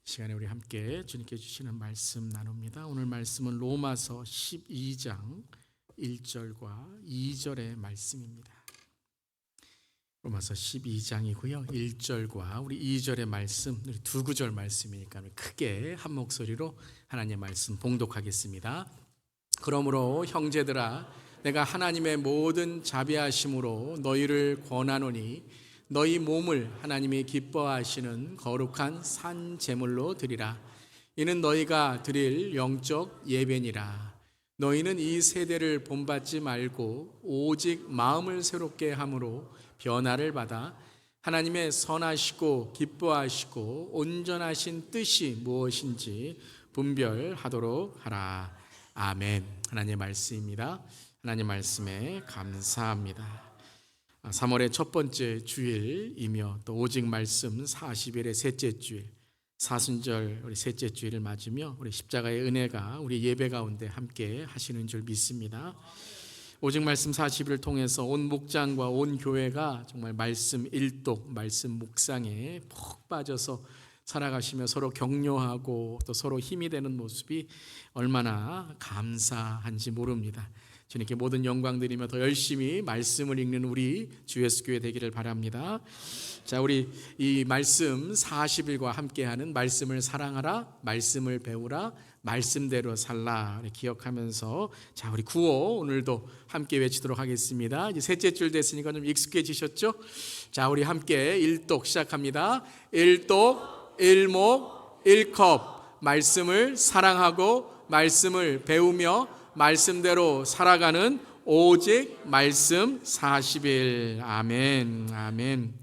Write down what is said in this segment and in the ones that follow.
시간에 우리 함께 주님께 주시는 말씀 나눕니다. 오늘 말씀은 로마서 12장 1절과 2절의 말씀입니다. 로마서 12장이고요. 1절과 우리 2절의 말씀, 우리 두 구절 말씀이니까 크게 한 목소리로 하나님의 말씀 봉독하겠습니다. 그러므로 형제들아, 내가 하나님의 모든 자비하심으로 너희를 권하노니 너희 몸을 하나님이 기뻐하시는 거룩한 산 제물로 드리라. 이는 너희가 드릴 영적 예배니라. 너희는 이 세대를 본받지 말고 오직 마음을 새롭게 함으로 변화를 받아 하나님의 선하시고 기뻐하시고 온전하신 뜻이 무엇인지 분별하도록 하라. 아멘. 하나님의 말씀입니다. 하나님 말씀에 감사합니다. 3월의 첫 번째 주일이며 또 오직 말씀 40일의 셋째 주일, 사순절 우리 셋째 주일을 맞으며 우리 십자가의 은혜가 우리 예배 가운데 함께 하시는 줄 믿습니다. 오직 말씀 40일을 통해서 온 목장과 온 교회가 정말 말씀 일독, 말씀 묵상에 푹 빠져서 살아가시며 서로 격려하고 또 서로 힘이 되는 모습이 얼마나 감사한지 모릅니다. 주님께 모든 영광 드리며 더 열심히 말씀을 읽는 우리 주 예수 교회 되기를 바랍니다. 자, 우리 이 말씀 40일과 함께하는 말씀을 사랑하라, 말씀을 배우라, 말씀대로 살라 기억하면서 자, 우리 구호 오늘도 함께 외치도록 하겠습니다. 이제 셋째 줄 됐으니까 좀 익숙해지셨죠? 자, 우리 함께 일독 시작합니다. 일독, 일목, 일컵, 말씀을 사랑하고 말씀을 배우며 말씀대로 살아가는 오직 말씀 40일. 아멘. 아멘.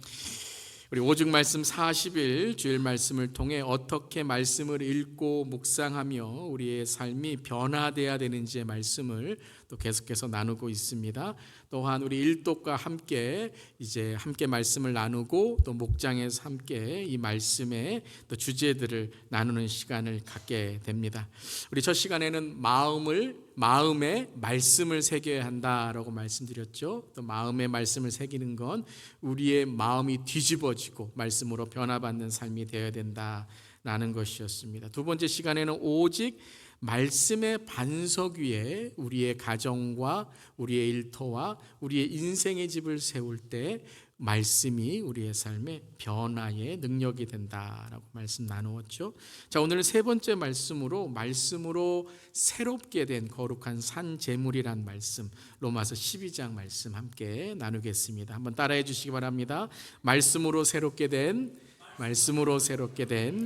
우리 오직 말씀 40일 주일 말씀을 통해 어떻게 말씀을 읽고 묵상하며 우리의 삶이 변화되어야 되는지의 말씀을 또 계속해서 나누고 있습니다. 또한 우리 일독과 함께 이제 함께 말씀을 나누고 또 목장에서 함께 이 말씀의 또 주제들을 나누는 시간을 갖게 됩니다. 우리 첫 시간에는 마음에 말씀을 새겨야 한다라고 말씀드렸죠. 또 마음에 말씀을 새기는 건 우리의 마음이 뒤집어지고 말씀으로 변화받는 삶이 되어야 된다라는 것이었습니다. 두 번째 시간에는 오직 말씀의 반석 위에 우리의 가정과 우리의 일터와 우리의 인생의 집을 세울 때 말씀이 우리의 삶의 변화의 능력이 된다라고 말씀 나누었죠. 자, 오늘 세 번째 말씀으로 새롭게 된 거룩한 산 제물이란 말씀, 로마서 12장 말씀 함께 나누겠습니다. 한번 따라해 주시기 바랍니다. 말씀으로 새롭게 된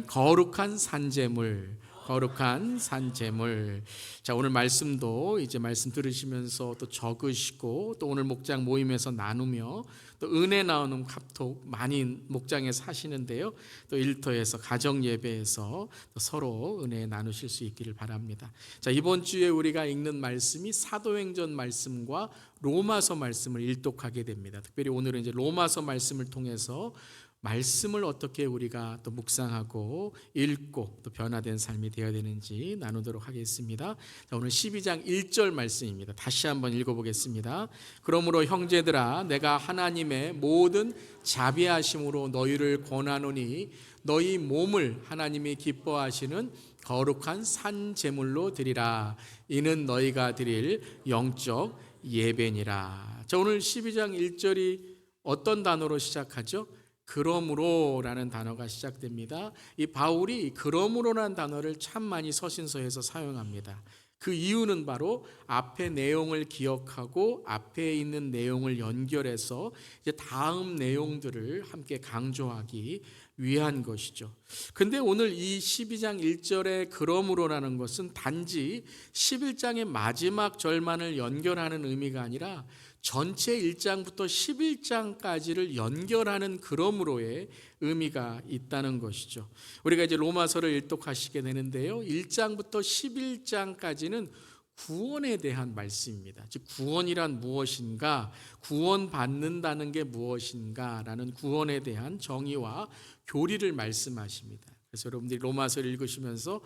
거룩한 산 제물. 거룩한 산 제물. 자, 오늘 말씀도 이제 말씀 들으시면서 또 적으시고 또 오늘 목장 모임에서 나누며 또 은혜 나오는 카톡 많이 목장에서 하시는데요. 또 일터에서 가정 예배에서 또 서로 은혜 나누실 수 있기를 바랍니다. 자, 이번 주에 우리가 읽는 말씀이 사도행전 말씀과 로마서 말씀을 일독하게 됩니다. 특별히 오늘은 이제 로마서 말씀을 통해서 말씀을 어떻게 우리가 또 묵상하고 읽고 또 변화된 삶이 되어야 되는지 나누도록 하겠습니다. 자, 오늘 12장 1절 말씀입니다. 다시 한번 읽어보겠습니다. 그러므로 형제들아, 내가 하나님의 모든 자비하심으로 너희를 권하노니 너희 몸을 하나님이 기뻐하시는 거룩한 산 제물로 드리라. 이는 너희가 드릴 영적 예배니라. 자, 오늘 12장 1절이 어떤 단어로 시작하죠? 그러므로라는 단어가 시작됩니다. 이 바울이 그러므로라는 단어를 참 많이 서신서에서 사용합니다. 그 이유는 바로 앞의 내용을 기억하고 앞에 있는 내용을 연결해서 이제 다음 내용들을 함께 강조하기 위한 것이죠. 근데 오늘 이 12장 1절의 그러므로라는 것은 단지 11장의 마지막 절만을 연결하는 의미가 아니라 전체 1장부터 11장까지를 연결하는 그러므로의 의미가 있다는 것이죠. 우리가 이제 로마서를 일독하시게 되는데요. 1장부터 11장까지는 구원에 대한 말씀입니다. 즉 구원이란 무엇인가, 구원받는다는 게 무엇인가 라는 구원에 대한 정의와 교리를 말씀하십니다. 그래서 여러분들이 로마서를 읽으시면서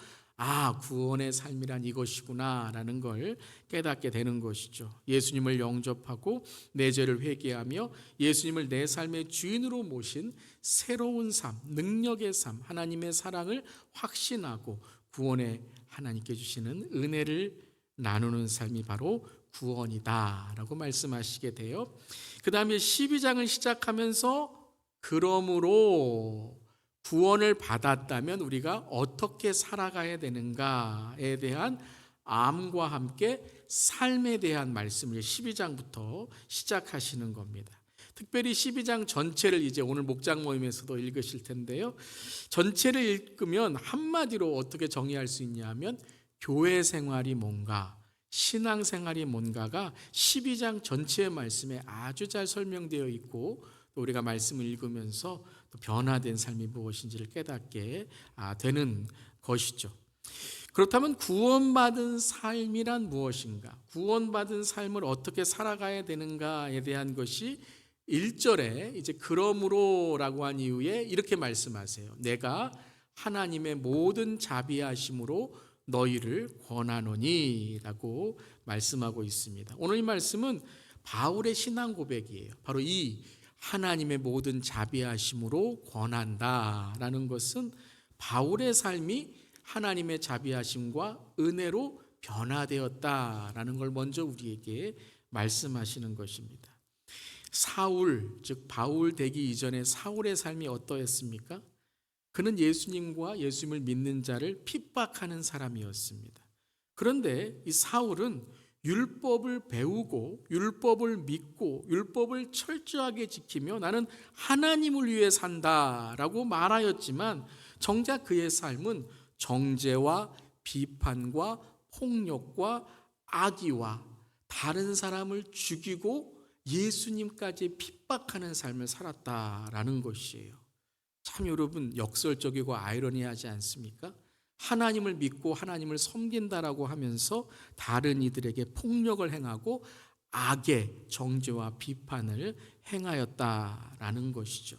구원의 삶이란 이것이구나 라는 걸 깨닫게 되는 것이죠. 예수님을 영접하고 내 죄를 회개하며 예수님을 내 삶의 주인으로 모신 새로운 삶, 능력의 삶, 하나님의 사랑을 확신하고 구원의 하나님께 주시는 은혜를 나누는 삶이 바로 구원이다 라고 말씀하시게 돼요. 그 다음에 12장을 시작하면서 그러므로 구원을 받았다면 우리가 어떻게 살아가야 되는가에 대한 암과 함께 삶에 대한 말씀을 12장부터 시작하시는 겁니다. 특별히 12장 전체를 이제 오늘 목장 모임에서도 읽으실 텐데요. 전체를 읽으면 한마디로 어떻게 정의할 수 있냐면 교회 생활이 뭔가, 신앙 생활이 뭔가가 12장 전체의 말씀에 아주 잘 설명되어 있고 또 우리가 말씀을 읽으면서 또 변화된 삶이 무엇인지를 깨닫게 되는 것이죠. 그렇다면 구원받은 삶이란 무엇인가? 구원받은 삶을 어떻게 살아가야 되는가에 대한 것이 1절에 이제 그러므로라고 한 이후에 이렇게 말씀하세요. 내가 하나님의 모든 자비하심으로 너희를 권하노니 라고 말씀하고 있습니다. 오늘 이 말씀은 바울의 신앙 고백이에요. 바로 이 하나님의 모든 자비하심으로 권한다라는 것은 바울의 삶이 하나님의 자비하심과 은혜로 변화되었다라는 걸 먼저 우리에게 말씀하시는 것입니다. 사울, 즉 바울 되기 이전에 사울의 삶이 어떠했습니까? 그는 예수님과 예수님을 믿는 자를 핍박하는 사람이었습니다. 그런데 이 사울은 율법을 배우고 율법을 믿고 율법을 철저하게 지키며 나는 하나님을 위해 산다라고 말하였지만 정작 그의 삶은 정죄와 비판과 폭력과 악의와 다른 사람을 죽이고 예수님까지 핍박하는 삶을 살았다라는 것이에요. 참 여러분 역설적이고 아이러니하지 않습니까? 하나님을 믿고 하나님을 섬긴다라고 하면서 다른 이들에게 폭력을 행하고 악의 정죄와 비판을 행하였다라는 것이죠.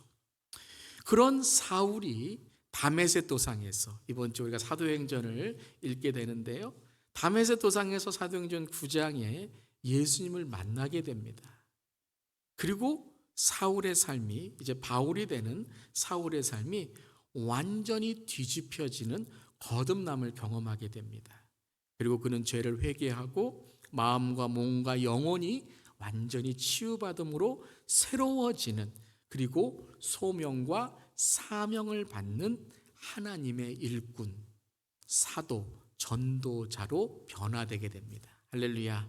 그런 사울이 다메섹 도상에서 이번 주 우리가 사도행전을 읽게 되는데요. 다메섹 도상에서 사도행전 9장에 예수님을 만나게 됩니다. 그리고 사울의 삶이 이제 바울이 되는 사울의 삶이 완전히 뒤집혀지는 거듭남을 경험하게 됩니다. 그리고 그는 죄를 회개하고 마음과 몸과 영혼이 완전히 치유받음으로 새로워지는 그리고 소명과 사명을 받는 하나님의 일꾼, 사도, 전도자로 변화되게 됩니다. 할렐루야.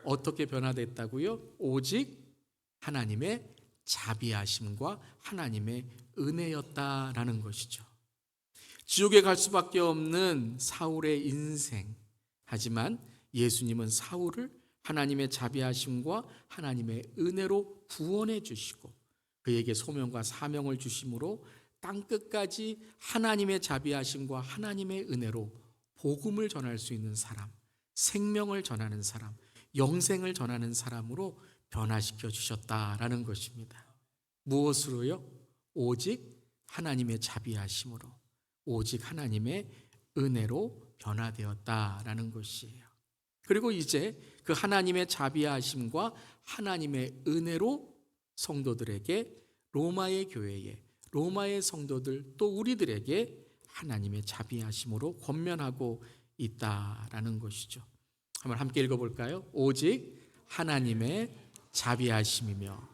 어떻게 변화됐다고요? 오직 하나님의 자비하심과 하나님의 은혜였다라는 것이죠. 지옥에 갈 수밖에 없는 사울의 인생. 하지만 예수님은 사울을 하나님의 자비하심과 하나님의 은혜로 구원해 주시고 그에게 소명과 사명을 주심으로 땅끝까지 하나님의 자비하심과 하나님의 은혜로 복음을 전할 수 있는 사람, 생명을 전하는 사람, 영생을 전하는 사람으로 변화시켜 주셨다라는 것입니다. 무엇으로요? 오직 하나님의 자비하심으로, 오직 하나님의 은혜로 변화되었다라는 것이에요. 그리고 이제 그 하나님의 자비하심과 하나님의 은혜로 성도들에게 로마의 교회에, 로마의 성도들 또 우리들에게 하나님의 자비하심으로 권면하고 있다라는 것이죠. 한번 함께 읽어볼까요? 오직 하나님의 자비하심이며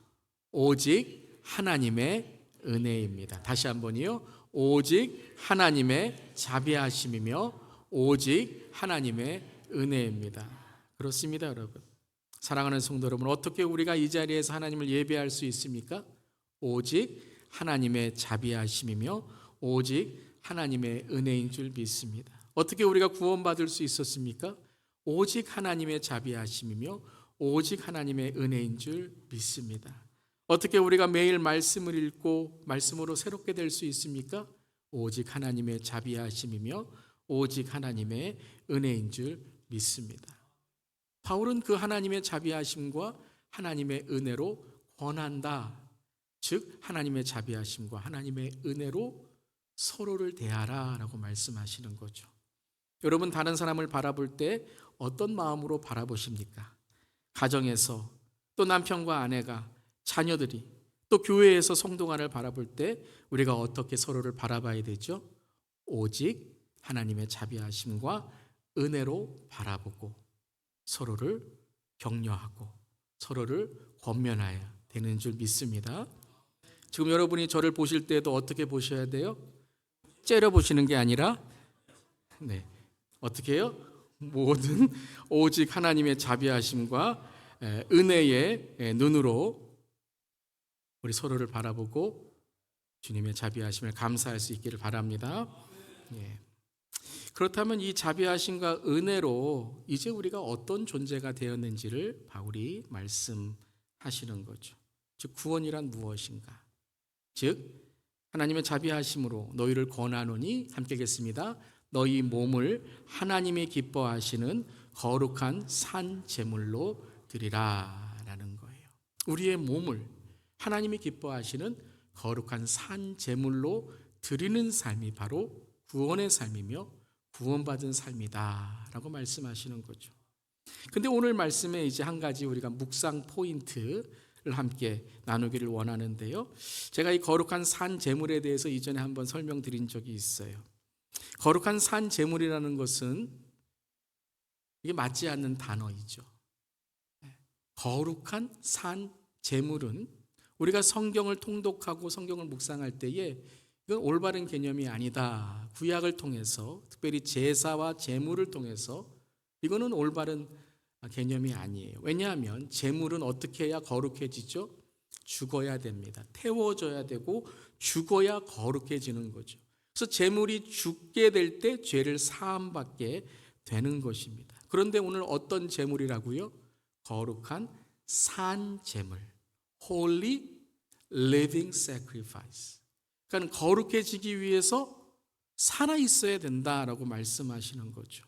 오직 하나님의 은혜입니다. 다시 한번요. 오직 하나님의 자비하심이며 오직 하나님의 은혜입니다. 그렇습니다, 여러분. 사랑하는 성도 여러분, 어떻게 우리가 이 자리에서 하나님을 예배할 수 있습니까? 오직 하나님의 자비하심이며 오직 하나님의 은혜인 줄 믿습니다. 어떻게 우리가 구원받을 수 있었습니까? 오직 하나님의 자비하심이며 오직 하나님의 은혜인 줄 믿습니다. 어떻게 우리가 매일 말씀을 읽고 말씀으로 새롭게 될 수 있습니까? 오직 하나님의 자비하심이며 오직 하나님의 은혜인 줄 믿습니다. 바울은 그 하나님의 자비하심과 하나님의 은혜로 권한다. 즉 하나님의 자비하심과 하나님의 은혜로 서로를 대하라라고 말씀하시는 거죠. 여러분, 다른 사람을 바라볼 때 어떤 마음으로 바라보십니까? 가정에서, 또 남편과 아내가, 자녀들이, 또 교회에서 성도간을 바라볼 때 우리가 어떻게 서로를 바라봐야 되죠? 오직 하나님의 자비하심과 은혜로 바라보고 서로를 격려하고 서로를 권면해야 되는 줄 믿습니다. 지금 여러분이 저를 보실 때도 어떻게 보셔야 돼요? 째려보시는 게 아니라 어떻게 해요? 모든 오직 하나님의 자비하심과 은혜의 눈으로 우리 서로를 바라보고 주님의 자비하심을 감사할 수 있기를 바랍니다. 그렇다면 이 자비하심과 은혜로 이제 우리가 어떤 존재가 되었는지를 바울이 말씀하시는 거죠. 즉 구원이란 무엇인가? 즉 하나님의 자비하심으로 너희를 권하노니 함께 읽겠습니다. 너희 몸을 하나님이 기뻐하시는 거룩한 산 제물로 드리라 라는 거예요. 우리의 몸을 하나님이 기뻐하시는 거룩한 산 제물로 드리는 삶이 바로 구원의 삶이며 구원받은 삶이다 라고 말씀하시는 거죠. 근데 오늘 말씀에 이제 한 가지 우리가 묵상 포인트를 함께 나누기를 원하는데요. 제가 이 거룩한 산 제물에 대해서 이전에 한번 설명드린 적이 있어요. 거룩한 산 제물이라는 것은 이게 맞지 않는 단어이죠. 거룩한 산 제물은 우리가 성경을 통독하고 성경을 묵상할 때에 이건 올바른 개념이 아니다. 구약을 통해서 특별히 제사와 제물을 통해서 이거는 올바른 개념이 아니에요. 왜냐하면 제물은 어떻게 해야 거룩해지죠? 죽어야 됩니다. 태워져야 되고 죽어야 거룩해지는 거죠. 그래서 제물이 죽게 될 때 죄를 사함받게 되는 것입니다. 그런데 오늘 어떤 제물이라고요? 거룩한 산 제물, Holy Living Sacrifice. 그러니까 거룩해지기 위해서 살아 있어야 된다라고 말씀하시는 거죠.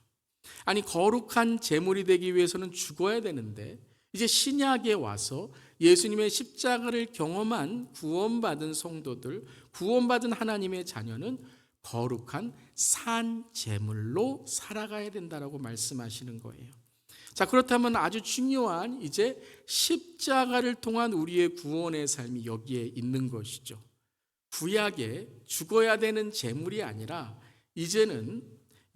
아니 거룩한 제물이 되기 위해서는 죽어야 되는데 이제 신약에 와서 예수님의 십자가를 경험한 구원받은 성도들, 구원받은 하나님의 자녀는 거룩한 산 제물로 살아가야 된다라고 말씀하시는 거예요. 자, 그렇다면 아주 중요한 이제 십자가를 통한 우리의 구원의 삶이 여기에 있는 것이죠. 구약에 죽어야 되는 제물이 아니라 이제는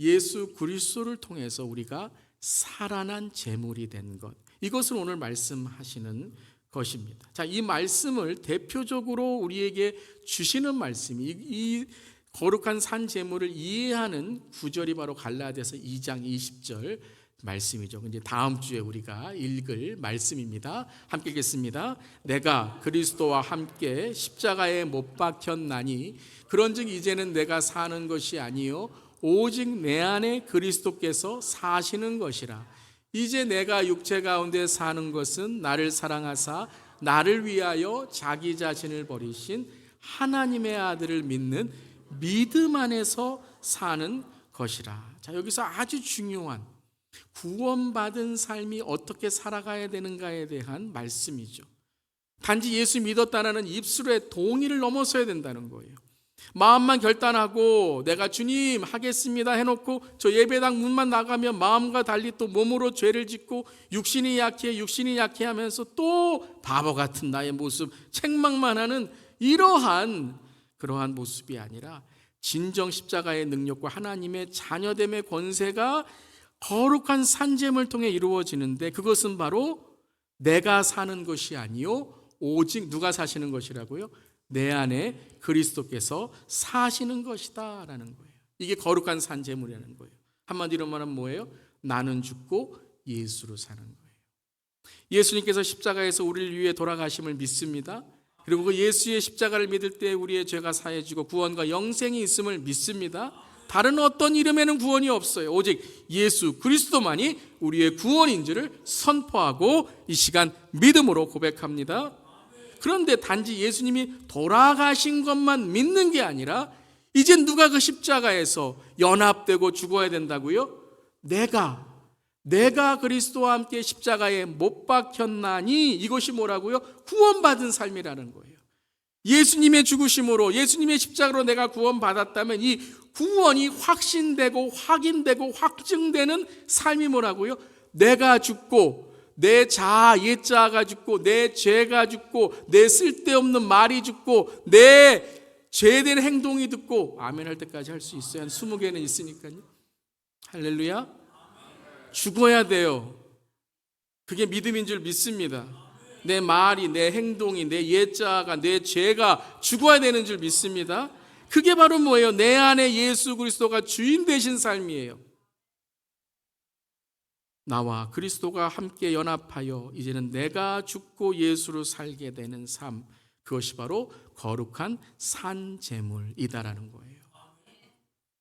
예수 그리스도를 통해서 우리가 살아난 제물이 된 것. 이것을 오늘 말씀하시는 것입니다. 자, 이 말씀을 대표적으로 우리에게 주시는 말씀이 이 거룩한 산 제물을 이해하는 구절이 바로 갈라디아서 2장 20절 말씀이죠. 이제 다음 주에 우리가 읽을 말씀입니다. 함께 읽겠습니다. 내가 그리스도와 함께 십자가에 못 박혔나니 그런즉 이제는 내가 사는 것이 아니요 오직 내 안에 그리스도께서 사시는 것이라. 이제 내가 육체 가운데 사는 것은 나를 사랑하사 나를 위하여 자기 자신을 버리신 하나님의 아들을 믿는 믿음 안에서 사는 것이라. 자, 여기서 아주 중요한 구원받은 삶이 어떻게 살아가야 되는가에 대한 말씀이죠. 단지 예수 믿었다는 입술의 동의를 넘어서야 된다는 거예요. 마음만 결단하고 내가 주님 하겠습니다 해놓고 저 예배당 문만 나가면 마음과 달리 또 몸으로 죄를 짓고 육신이 약해 하면서 또 바보 같은 나의 모습 책망만 하는 그러한 모습이 아니라 진정 십자가의 능력과 하나님의 자녀됨의 권세가 거룩한 산제물을 통해 이루어지는데 그것은 바로 내가 사는 것이 아니요 오직 누가 사시는 것이라고요? 내 안에 그리스도께서 사시는 것이다 라는 거예요. 이게 거룩한 산제물이라는 거예요. 한마디로 말하면 뭐예요? 나는 죽고 예수로 사는 거예요. 예수님께서 십자가에서 우리를 위해 돌아가심을 믿습니다. 그리고 그 예수의 십자가를 믿을 때 우리의 죄가 사해지고 구원과 영생이 있음을 믿습니다. 다른 어떤 이름에는 구원이 없어요. 오직 예수 그리스도만이 우리의 구원인 줄을 선포하고 이 시간 믿음으로 고백합니다. 그런데 단지 예수님이 돌아가신 것만 믿는 게 아니라 이제 누가 그 십자가에서 연합되고 죽어야 된다고요? 내가 그리스도와 함께 십자가에 못 박혔나니 이것이 뭐라고요? 구원받은 삶이라는 거예요. 예수님의 죽으심으로, 예수님의 십자가로 내가 구원받았다면 이 구원이 확신되고 확인되고 확증되는 삶이 뭐라고요? 내가 죽고 내 자아, 옛자아가 죽고 내 죄가 죽고 내 쓸데없는 말이 죽고 내 죄된 행동이 듣고 아멘 할 때까지 할 수 있어요. 한 20개는 있으니까요. 할렐루야. 죽어야 돼요. 그게 믿음인 줄 믿습니다. 내 말이, 내 행동이, 내 옛자아가, 내 죄가 죽어야 되는 줄 믿습니다. 그게 바로 뭐예요? 내 안에 예수 그리스도가 주인 되신 삶이에요. 나와 그리스도가 함께 연합하여 이제는 내가 죽고 예수로 살게 되는 삶, 그것이 바로 거룩한 산제물이다라는 거예요.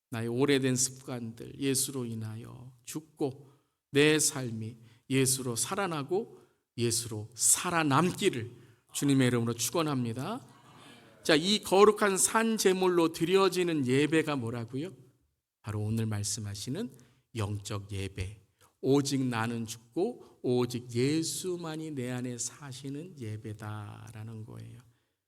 나의 오래된 습관들, 예수로 인하여 죽고 내 삶이 예수로 살아나고 예수로 살아남기를 주님의 이름으로 축원합니다. 자, 이 거룩한 산제물로 드려지는 예배가 뭐라고요? 바로 오늘 말씀하시는 영적 예배. 오직 나는 죽고 오직 예수만이 내 안에 사시는 예배다라는 거예요.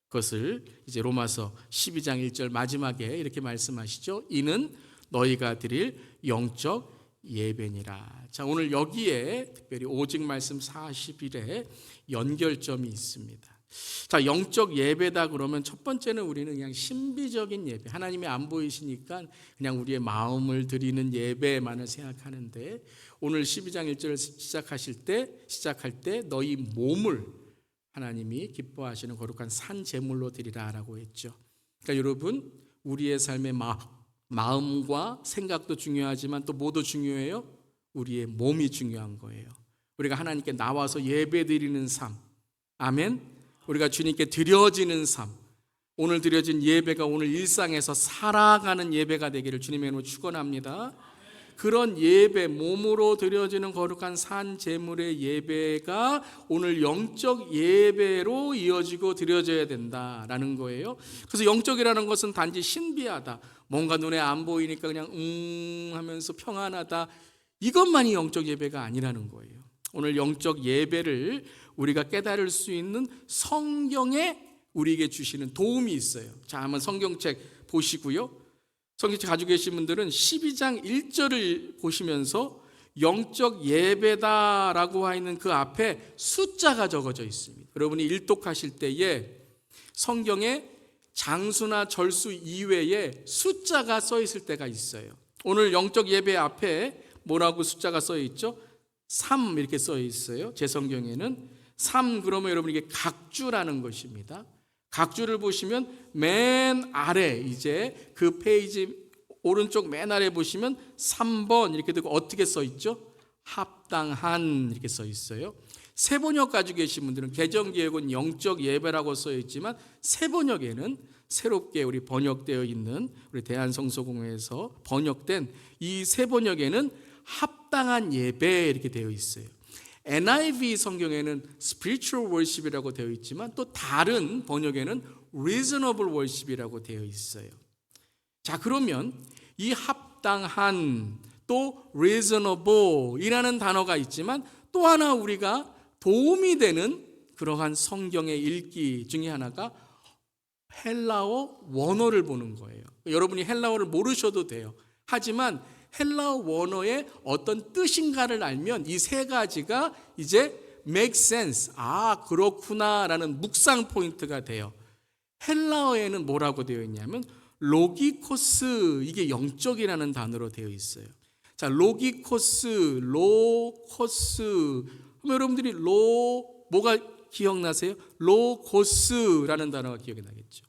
그것을 이제 로마서 12장 1절 마지막에 이렇게 말씀하시죠. 이는 너희가 드릴 영적 예배니라. 자, 오늘 여기에 특별히 오직 말씀 40일에 연결점이 있습니다. 자, 영적 예배다 그러면 첫 번째는 우리는 그냥 신비적인 예배, 하나님이 안 보이시니까 그냥 우리의 마음을 드리는 예배만을 생각하는데, 오늘 12장 1절을 시작할 때 너희 몸을 하나님이 기뻐하시는 거룩한 산 제물로 드리라라고 했죠. 그러니까 여러분, 우리의 삶의 마음과 생각도 중요하지만 또 뭐도 중요해요? 우리의 몸이 중요한 거예요. 우리가 하나님께 나와서 예배 드리는 삶, 아멘. 우리가 주님께 드려지는 삶, 오늘 드려진 예배가 오늘 일상에서 살아가는 예배가 되기를 주님의 이름으로 축원합니다. 그런 예배, 몸으로 드려지는 거룩한 산 제물의 예배가 오늘 영적 예배로 이어지고 드려져야 된다라는 거예요. 그래서 영적이라는 것은 단지 신비하다, 뭔가 눈에 안 보이니까 그냥 하면서 평안하다, 이것만이 영적 예배가 아니라는 거예요. 오늘 영적 예배를 우리가 깨달을 수 있는 성경에 우리에게 주시는 도움이 있어요. 자, 한번 성경책 보시고요. 성경책 가지고 계신 분들은 12장 1절을 보시면서 영적 예배다라고 하어 있는 그 앞에 숫자가 적어져 있습니다. 여러분이 일독하실 때에 성경에 장수나 절수 이외에 숫자가 써 있을 때가 있어요. 오늘 영적 예배 앞에 뭐라고 숫자가 써 있죠? 3 이렇게 써 있어요. 제 성경에는 3, 그러면 여러분 이게 각주라는 것입니다. 각주를 보시면 맨 아래, 이제 그 페이지 오른쪽 맨 아래 보시면 3번 이렇게 되고 어떻게 써 있죠? 합당한 이렇게 써 있어요. 새 번역 가지고 계신 분들은 개정개혁은 영적 예배라고 써 있지만 새 번역에는 새롭게 우리 번역되어 있는 우리 대한성서공회에서 번역된 이 새 번역에는 합당한 예배 이렇게 되어 있어요. NIV 성경에는 spiritual worship이라고 되어 있지만 또 다른 번역에는 reasonable worship이라고 되어 있어요. 자, 그러면 이 합당한 또 reasonable 이라는 단어가 있지만 또 하나 우리가 도움이 되는 그러한 성경의 읽기 중에 하나가 헬라어 원어를 보는 거예요. 여러분이 헬라어를 모르셔도 돼요. 하지만 헬라어 원어의 어떤 뜻인가를 알면 이 세 가지가 이제 make sense, 아 그렇구나라는 묵상 포인트가 돼요. 헬라어에는 뭐라고 되어 있냐면 로기코스, 이게 영적이라는 단어로 되어 있어요. 자, 로기코스, 로코스 그럼 여러분들이 뭐가 기억나세요? 로고스라는 단어가 기억이 나겠죠.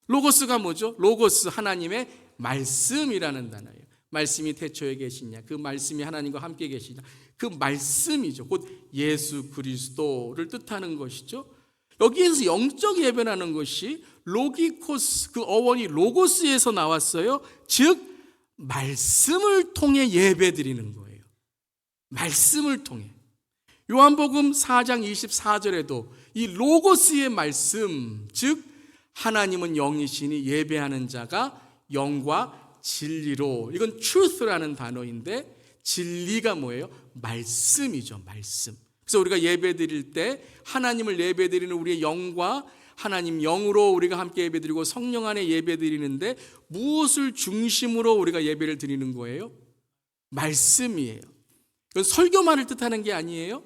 로고스가 뭐죠? 로고스, 하나님의 말씀이라는 단어예요. 말씀이 태초에 계시냐, 그 말씀이 하나님과 함께 계시냐, 그 말씀이죠. 곧 예수 그리스도를 뜻하는 것이죠. 여기에서 영적 예배라는 것이 로기코스, 그 어원이 로고스에서 나왔어요. 즉 말씀을 통해 예배 드리는 거예요. 말씀을 통해. 요한복음 4장 24절에도 이 로고스의 말씀, 즉 하나님은 영이시니 예배하는 자가 영과 진리로, 이건 truth라는 단어인데 진리가 뭐예요? 말씀이죠. 말씀. 그래서 우리가 예배 드릴 때 하나님을 예배 드리는 우리의 영과 하나님 영으로 우리가 함께 예배드리고 성령 안에 예배드리는데 무엇을 중심으로 우리가 예배를 드리는 거예요? 말씀이에요. 이건 설교만을 뜻하는 게 아니에요.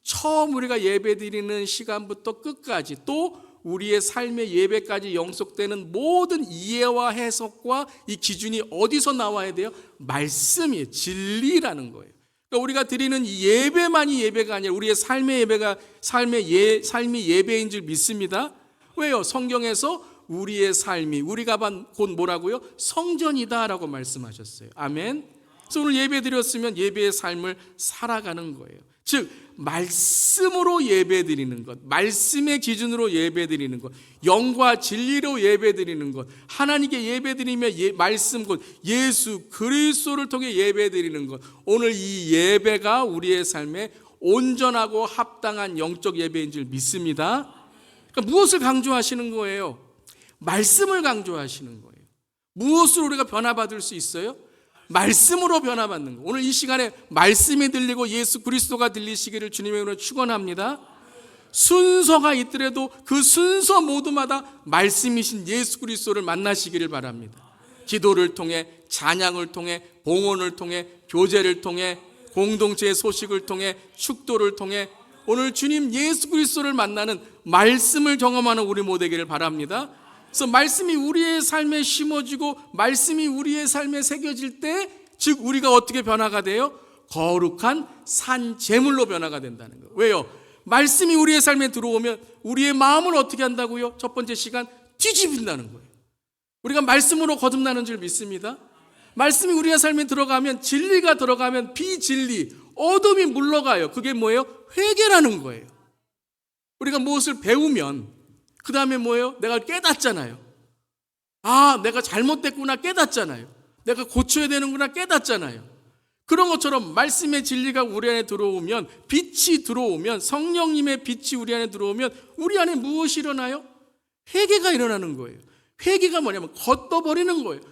처음 우리가 예배드리는 시간부터 끝까지 또 우리의 삶의 예배까지 영속되는 모든 이해와 해석과 이 기준이 어디서 나와야 돼요? 말씀이에요. 진리라는 거예요. 그러니까 우리가 드리는 이 예배만이 예배가 아니라 우리의 삶의 예배가 삶이 예배인 줄 믿습니다. 왜요? 성경에서 우리의 삶이 우리가 곧 뭐라고요? 성전이다라고 말씀하셨어요. 아멘. 그래서 오늘 예배 드렸으면 예배의 삶을 살아가는 거예요. 즉 말씀으로 예배드리는 것, 말씀의 기준으로 예배드리는 것, 영과 진리로 예배드리는 것, 하나님께 예배드리며 말씀 곧 예수 그리스도를 통해 예배드리는 것, 오늘 이 예배가 우리의 삶에 온전하고 합당한 영적 예배인 줄 믿습니다. 그러니까 무엇을 강조하시는 거예요? 말씀을 강조하시는 거예요. 무엇으로 우리가 변화받을 수 있어요? 말씀으로 변화받는 거. 오늘 이 시간에 말씀이 들리고 예수 그리스도가 들리시기를 주님의 이름으로 축원합니다. 순서가 있더라도 그 순서 모두마다 말씀이신 예수 그리스도를 만나시기를 바랍니다. 기도를 통해, 찬양을 통해, 봉헌을 통해, 교제를 통해, 공동체의 소식을 통해, 축도를 통해 오늘 주님 예수 그리스도를 만나는 말씀을 경험하는 우리 모두 되기를 바랍니다. 그래서 말씀이 우리의 삶에 심어지고 말씀이 우리의 삶에 새겨질 때 즉 우리가 어떻게 변화가 돼요? 거룩한 산 제물로 변화가 된다는 거예요. 왜요? 말씀이 우리의 삶에 들어오면 우리의 마음을 어떻게 한다고요? 첫 번째 시간 뒤집힌다는 거예요. 우리가 말씀으로 거듭나는 줄 믿습니다. 말씀이 우리의 삶에 들어가면 진리가 들어가면 비진리, 어둠이 물러가요. 그게 뭐예요? 회개라는 거예요. 우리가 무엇을 배우면 그 다음에 뭐예요? 내가 깨닫잖아요. 아, 내가 잘못됐구나 깨닫잖아요. 내가 고쳐야 되는구나 깨닫잖아요. 그런 것처럼 말씀의 진리가 우리 안에 들어오면, 빛이 들어오면, 성령님의 빛이 우리 안에 들어오면 우리 안에 무엇이 일어나요? 회개가 일어나는 거예요. 회개가 뭐냐면 걷어버리는 거예요.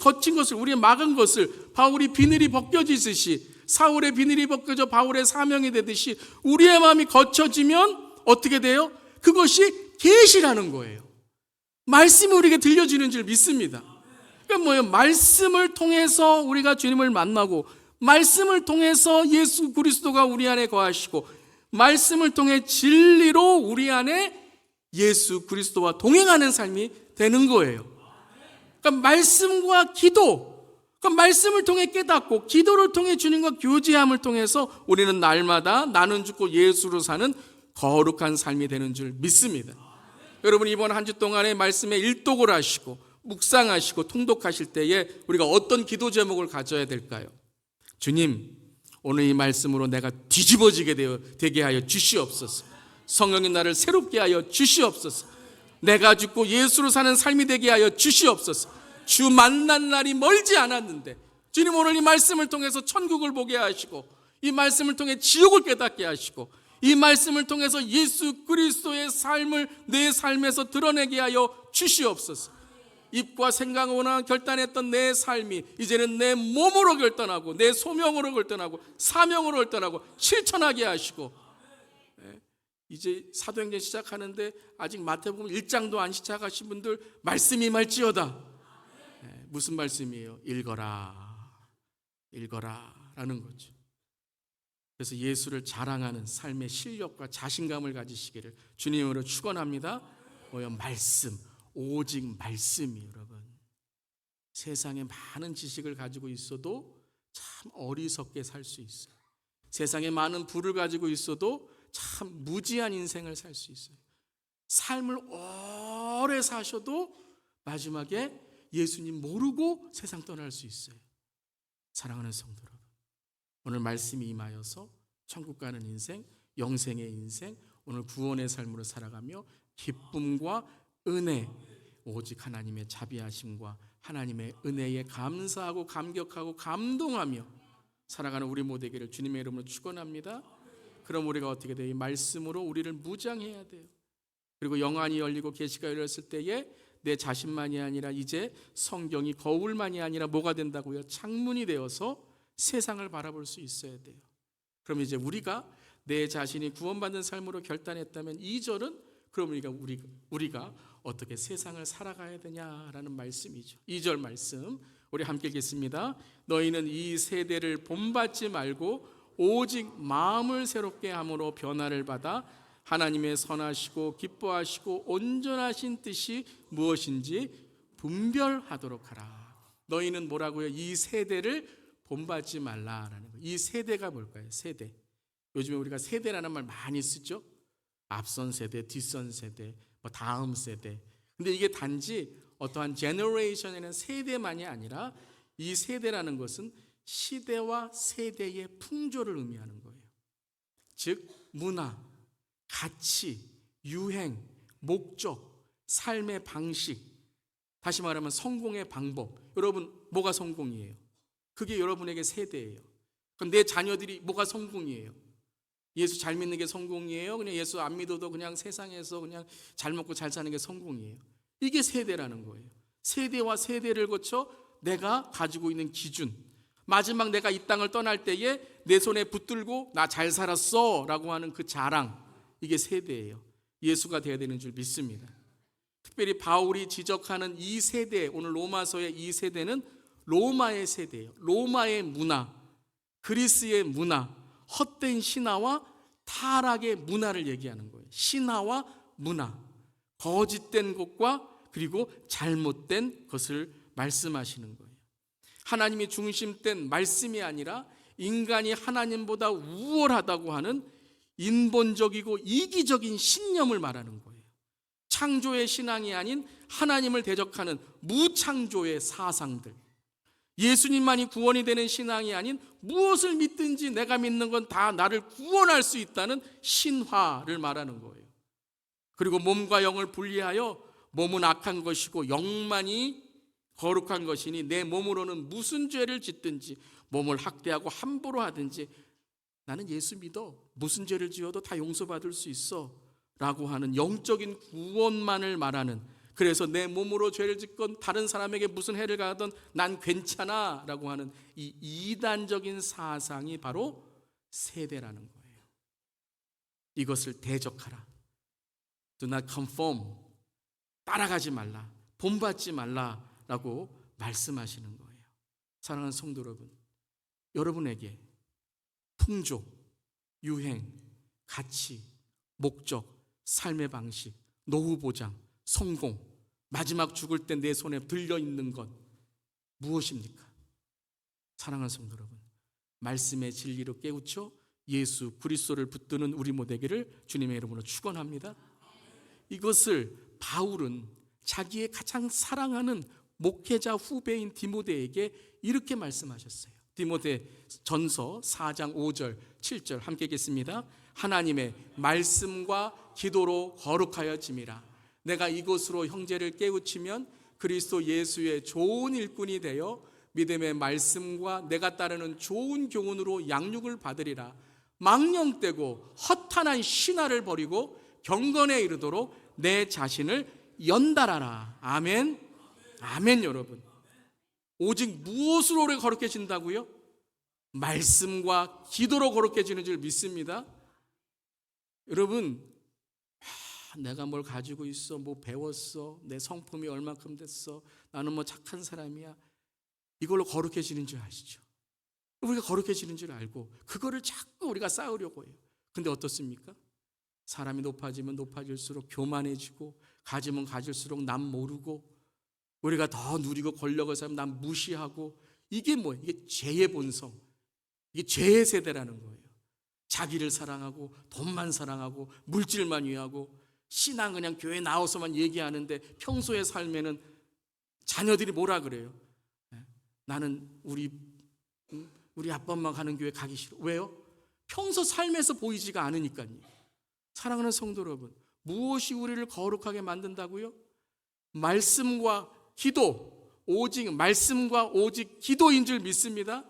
거친 것을, 우리의 막은 것을 바울이 비늘이 벗겨지듯이, 사울의 비늘이 벗겨져 바울의 사명이 되듯이 우리의 마음이 거쳐지면 어떻게 돼요? 그것이 계시라는 거예요. 말씀이 우리에게 들려주는 줄 믿습니다. 그러니까 뭐예요? 말씀을 통해서 우리가 주님을 만나고 말씀을 통해서 예수 그리스도가 우리 안에 거하시고 말씀을 통해 진리로 우리 안에 예수 그리스도와 동행하는 삶이 되는 거예요. 그러니까 말씀과 기도, 그러니까 말씀을 통해 깨닫고 기도를 통해 주님과 교제함을 통해서 우리는 날마다 나는 죽고 예수로 사는 거룩한 삶이 되는 줄 믿습니다. 여러분 이번 한 주 동안에 말씀에 일독을 하시고 묵상하시고 통독하실 때에 우리가 어떤 기도 제목을 가져야 될까요? 주님, 오늘 이 말씀으로 내가 뒤집어지게 되게 하여 주시옵소서. 성령이 나를 새롭게 하여 주시옵소서. 내가 죽고 예수로 사는 삶이 되게 하여 주시옵소서. 주 만난 날이 멀지 않았는데 주님 오늘 이 말씀을 통해서 천국을 보게 하시고 이 말씀을 통해 지옥을 깨닫게 하시고 이 말씀을 통해서 예수 그리스도의 삶을 내 삶에서 드러내게 하여 주시옵소서. 입과 생각으로나 결단했던 내 삶이 이제는 내 몸으로 결단하고 내 소명으로 결단하고 사명으로 결단하고 실천하게 하시고, 이제 사도행전 시작하는데 아직 마태복음 1장도 안 시작하신 분들 말씀이 말지어다. 무슨 말씀이에요? 읽어라 라는 거죠. 그래서 예수를 자랑하는 삶의 실력과 자신감을 가지시기를 주님으로 축원합니다. 말씀, 오직 말씀이 여러분 세상에 많은 지식을 가지고 있어도 참 어리석게 살 수 있어요. 세상에 많은 부를 가지고 있어도 참 무지한 인생을 살 수 있어요. 삶을 오래 사셔도 마지막에 예수님 모르고 세상 떠날 수 있어요. 사랑하는 성도 여러분, 오늘 말씀이 임하여서 천국 가는 인생, 영생의 인생, 오늘 구원의 삶으로 살아가며 기쁨과 은혜, 오직 하나님의 자비하심과 하나님의 은혜에 감사하고 감격하고 감동하며 살아가는 우리 모두에게를 주님의 이름으로 축원합니다. 그럼 우리가 어떻게 돼요? 이 말씀으로 우리를 무장해야 돼요. 그리고 영안이 열리고 계시가 열렸을 때에 내 자신만이 아니라 이제 성경이 거울만이 아니라 뭐가 된다고요? 창문이 되어서 세상을 바라볼 수 있어야 돼요. 그럼 이제 우리가 내 자신이 구원받는 삶으로 결단했다면 2절은 그러니까 우리가 어떻게 세상을 살아가야 되냐라는 말씀이죠. 2절 말씀 우리 함께 읽겠습니다. 너희는 이 세대를 본받지 말고 오직 마음을 새롭게 함으로 변화를 받아 하나님의 선하시고 기뻐하시고 온전하신 뜻이 무엇인지 분별하도록 하라. 너희는 뭐라고요? 이 세대를 본받지 말라라는 거예요. 이 세대가 뭘까요? 세대. 요즘에 우리가 세대라는 말 많이 쓰죠. 앞선 세대, 뒷선 세대, 뭐 다음 세대. 근데 이게 단지 어떠한 제너레이션에는 세대만이 아니라 이 세대라는 것은 시대와 세대의 풍조를 의미하는 거예요. 즉 문화, 가치, 유행, 목적, 삶의 방식, 다시 말하면 성공의 방법. 여러분 뭐가 성공이에요? 그게 여러분에게 세대예요. 그럼 내 자녀들이 뭐가 성공이에요? 예수 잘 믿는 게 성공이에요? 그냥 예수 안 믿어도 그냥 세상에서 그냥 잘 먹고 잘 사는 게 성공이에요? 이게 세대라는 거예요. 세대와 세대를 거쳐 내가 가지고 있는 기준, 마지막 내가 이 땅을 떠날 때에 내 손에 붙들고 나 잘 살았어 라고 하는 그 자랑, 이게 세대예요. 예수가 되어야 되는 줄 믿습니다. 특별히 바울이 지적하는 이 세대, 오늘 로마서의 이 세대는 로마의 세대예요. 로마의 문화, 그리스의 문화, 헛된 신화와 타락의 문화를 얘기하는 거예요. 신화와 문화, 거짓된 것과 그리고 잘못된 것을 말씀하시는 거예요. 하나님이 중심된 말씀이 아니라 인간이 하나님보다 우월하다고 하는 인본적이고 이기적인 신념을 말하는 거예요. 창조의 신앙이 아닌 하나님을 대적하는 무창조의 사상들, 예수님만이 구원이 되는 신앙이 아닌 무엇을 믿든지 내가 믿는 건 다 나를 구원할 수 있다는 신화를 말하는 거예요. 그리고 몸과 영을 분리하여 몸은 악한 것이고 영만이 거룩한 것이니 내 몸으로는 무슨 죄를 짓든지 몸을 학대하고 함부로 하든지 나는 예수 믿어, 무슨 죄를 지어도 다 용서받을 수 있어 라고 하는 영적인 구원만을 말하는, 그래서 내 몸으로 죄를 짓건 다른 사람에게 무슨 해를 가하던 난 괜찮아 라고 하는 이 이단적인 사상이 바로 세대라는 거예요. 이것을 대적하라. Do not conform. 따라가지 말라. 본받지 말라라고 말씀하시는 거예요. 사랑하는 성도 여러분, 여러분에게 풍조, 유행, 가치, 목적, 삶의 방식, 노후 보장, 성공, 마지막 죽을 때 내 손에 들려있는 것 무엇입니까? 사랑하는 성도 여러분, 말씀의 진리로 깨우쳐 예수 그리스도를 붙드는 우리 모두에게를 주님의 이름으로 축원합니다. 이것을 바울은 자기의 가장 사랑하는 목회자 후배인 디모데에게 이렇게 말씀하셨어요. 디모데 전서 4장 5절 7절 함께 읽겠습니다. 하나님의 말씀과 기도로 거룩하여짐이라. 내가 이것으로 형제를 깨우치면 그리스도 예수의 좋은 일꾼이 되어 믿음의 말씀과 내가 따르는 좋은 교훈으로 양육을 받으리라. 망령되고 허탄한 신화를 버리고 경건에 이르도록 내 자신을 연달아라. 아멘. 아멘. 여러분, 오직 무엇으로 오래 거룩해진다고요? 말씀과 기도로 거룩해지는 줄 믿습니다. 여러분, 내가 뭘 가지고 있어, 뭐 배웠어, 내 성품이 얼마큼 됐어, 나는 뭐 착한 사람이야, 이걸로 거룩해지는 줄 아시죠? 우리가 거룩해지는 줄 알고 그거를 자꾸 우리가 쌓으려고 해요. 근데 어떻습니까? 사람이 높아지면 높아질수록 교만해지고, 가지면 가질수록 남 모르고, 우리가 더 누리고 권력을 쌓으면 남 무시하고, 이게 뭐예요? 이게 죄의 본성, 이게 죄의 세대라는 거예요. 자기를 사랑하고 돈만 사랑하고 물질만 위하고, 신앙 그냥 교회 나와서만 얘기하는데 평소의 삶에는 자녀들이 뭐라 그래요? 나는 우리 아빠 엄마 가는 교회 가기 싫어. 왜요? 평소 삶에서 보이지가 않으니까요. 사랑하는 성도 여러분, 무엇이 우리를 거룩하게 만든다고요? 말씀과 기도, 오직 말씀과 오직 기도인 줄 믿습니다.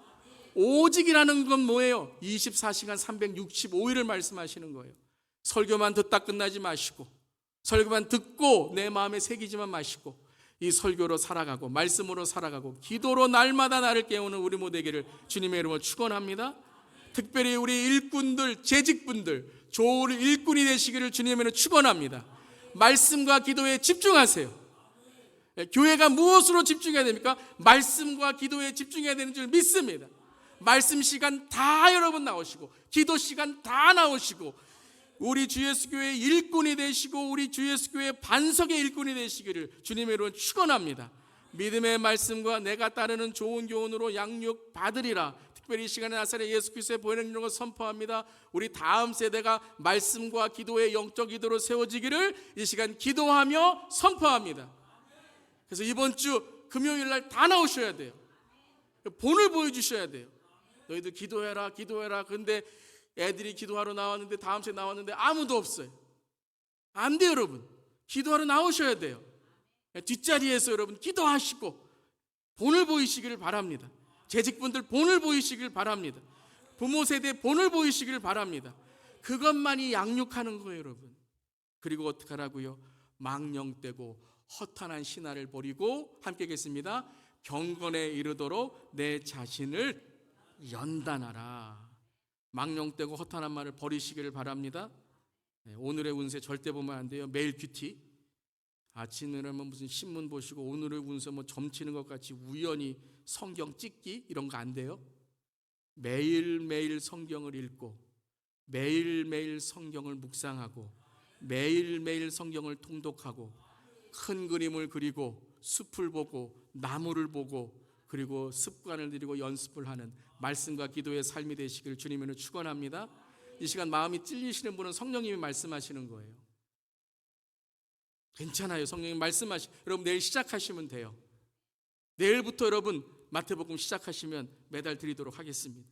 오직이라는 건 뭐예요? 24시간 365일을 말씀하시는 거예요. 설교만 듣다 끝나지 마시고, 설교만 듣고 내 마음에 새기지만 마시고, 이 설교로 살아가고 말씀으로 살아가고 기도로 날마다 나를 깨우는 우리 모두에게를 주님의 이름으로 축원합니다. 특별히 우리 일꾼들, 재직분들 좋은 일꾼이 되시기를 주님의 이름으로 축원합니다. 말씀과 기도에 집중하세요. 교회가 무엇으로 집중해야 됩니까? 말씀과 기도에 집중해야 되는 줄 믿습니다. 말씀 시간 다 여러분 나오시고, 기도 시간 다 나오시고, 우리 주 예수 교회 일꾼이 되시고, 우리 주 예수 교회 반석의 일꾼이 되시기를 주님의 이름으로 축원합니다. 믿음의 말씀과 내가 따르는 좋은 교훈으로 양육 받으리라. 특별히 이 시간에 나사렛 예수 그리스도의 보혜는 이름으로 선포합니다. 우리 다음 세대가 말씀과 기도의 영적 기도로 세워지기를 이 시간 기도하며 선포합니다. 그래서 이번 주 금요일 날 다 나오셔야 돼요. 본을 보여주셔야 돼요. 너희들 기도해라 기도해라. 근데 애들이 기도하러 나왔는데 다음 주에 나왔는데 아무도 없어요. 안 돼요. 여러분 기도하러 나오셔야 돼요. 뒷자리에서 여러분 기도하시고 본을 보이시기를 바랍니다. 재직분들 본을 보이시길 바랍니다. 부모 세대 본을 보이시길 바랍니다. 그것만이 양육하는 거예요. 여러분. 그리고 어떻게 하라고요? 망령되고 허탄한 신화를 버리고 함께 하겠습니다. 경건에 이르도록 내 자신을 연단하라. 망령되고 허탄한 말을 버리시기를 바랍니다. 오늘의 운세 절대 보면 안 돼요. 매일 큐티. 아침에 일어나면 무슨 신문 보시고 오늘의 운세 뭐 점치는 것 같이 우연히 성경 찍기 이런 거 안 돼요. 매일매일 성경을 읽고 매일매일 성경을 묵상하고 매일매일 성경을 통독하고 큰 그림을 그리고 숲을 보고 나무를 보고 그리고 습관을 들이고 연습을 하는 말씀과 기도의 삶이 되시기를 주님으로 축원합니다. 이 시간 마음이 찔리시는 분은 성령님이 말씀하시는 거예요. 괜찮아요. 성령님 말씀하시. 여러분 내일 시작하시면 돼요. 내일부터 여러분 마태복음 시작하시면 매달 드리도록 하겠습니다.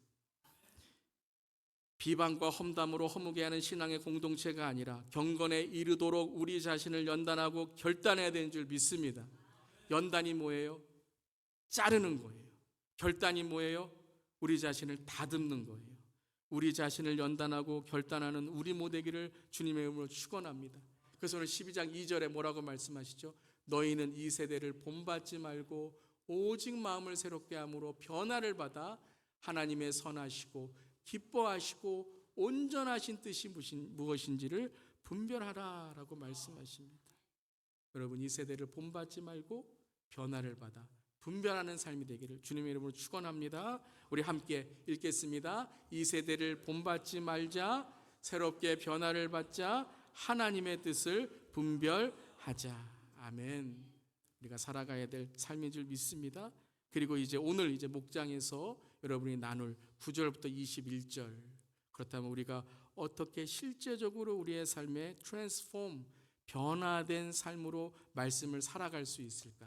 비방과 험담으로 허무게 하는 신앙의 공동체가 아니라 경건에 이르도록 우리 자신을 연단하고 결단해야 되는 줄 믿습니다. 연단이 뭐예요? 자르는 거예요. 결단이 뭐예요? 우리 자신을 다듬는 거예요. 우리 자신을 연단하고 결단하는 우리 모되기를 주님의 이름으로 축원합니다. 그래서 오늘 12장 2절에 뭐라고 말씀하시죠? 너희는 이 세대를 본받지 말고 오직 마음을 새롭게 함으로 변화를 받아 하나님의 선하시고 기뻐하시고 온전하신 뜻이 무엇인지를 분별하라라고 말씀하십니다. 여러분 이 세대를 본받지 말고 변화를 받아 분별하는 삶이 되기를 주님의 이름으로 축원합니다. 우리 함께 읽겠습니다. 이 세대를 본받지 말자, 새롭게 변화를 받자, 하나님의 뜻을 분별하자. 아멘. 우리가 살아가야 될 삶인 줄 믿습니다. 그리고 이제 오늘 이제 목장에서 여러분이 나눌 9절부터 21절, 그렇다면 우리가 어떻게 실제적으로 우리의 삶에 트랜스폼, 변화된 삶으로 말씀을 살아갈 수 있을까?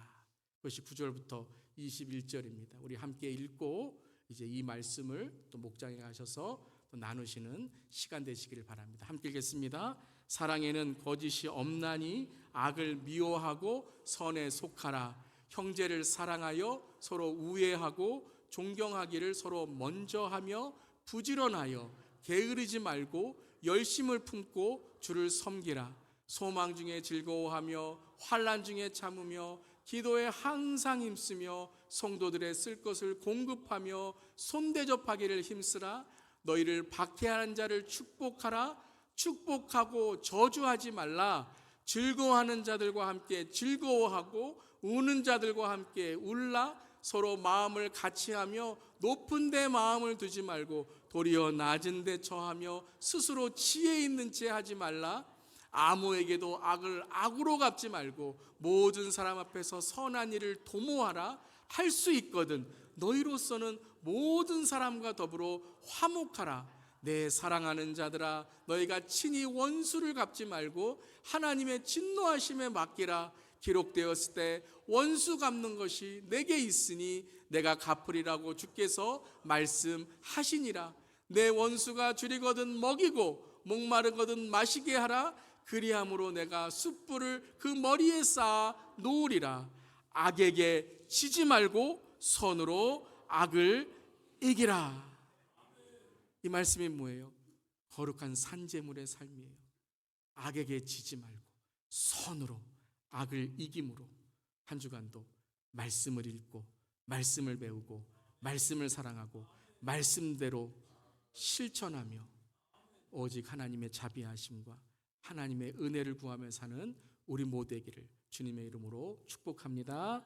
그것이 9절부터 21절입니다. 우리 함께 읽고 이제 이 말씀을 또 목장에 가셔서 또 나누시는 시간 되시기를 바랍니다. 함께 읽겠습니다. 사랑에는 거짓이 없나니 악을 미워하고 선에 속하라. 형제를 사랑하여 서로 우애하고 존경하기를 서로 먼저 하며 부지런하여 게으르지 말고 열심을 품고 주를 섬기라. 소망 중에 즐거워하며 환난 중에 참으며 기도에 항상 힘쓰며 성도들의 쓸 것을 공급하며 손대접하기를 힘쓰라. 너희를 박해하는 자를 축복하라. 축복하고 저주하지 말라. 즐거워하는 자들과 함께 즐거워하고 우는 자들과 함께 울라. 서로 마음을 같이 하며 높은 데 마음을 두지 말고 도리어 낮은 데 처하며 스스로 지혜 있는 채 하지 말라. 아무에게도 악을 악으로 갚지 말고 모든 사람 앞에서 선한 일을 도모하라. 할 수 있거든 너희로서는 모든 사람과 더불어 화목하라. 내 사랑하는 자들아, 너희가 친히 원수를 갚지 말고 하나님의 진노하심에 맡기라. 기록되었을 때 원수 갚는 것이 내게 있으니 내가 갚으리라고 주께서 말씀하시니라. 내 원수가 줄이거든 먹이고 목마르거든 마시게 하라. 그리함으로 내가 숯불을 그 머리에 쌓아 놓으리라. 악에게 지지 말고 선으로 악을 이기라. 이 말씀이 뭐예요? 거룩한 산재물의 삶이에요. 악에게 지지 말고 선으로 악을 이김으로 한 주간도 말씀을 읽고 말씀을 배우고 말씀을 사랑하고 말씀대로 실천하며 오직 하나님의 자비하심과 하나님의 은혜를 구하며 사는 우리 모두에게를 주님의 이름으로 축복합니다.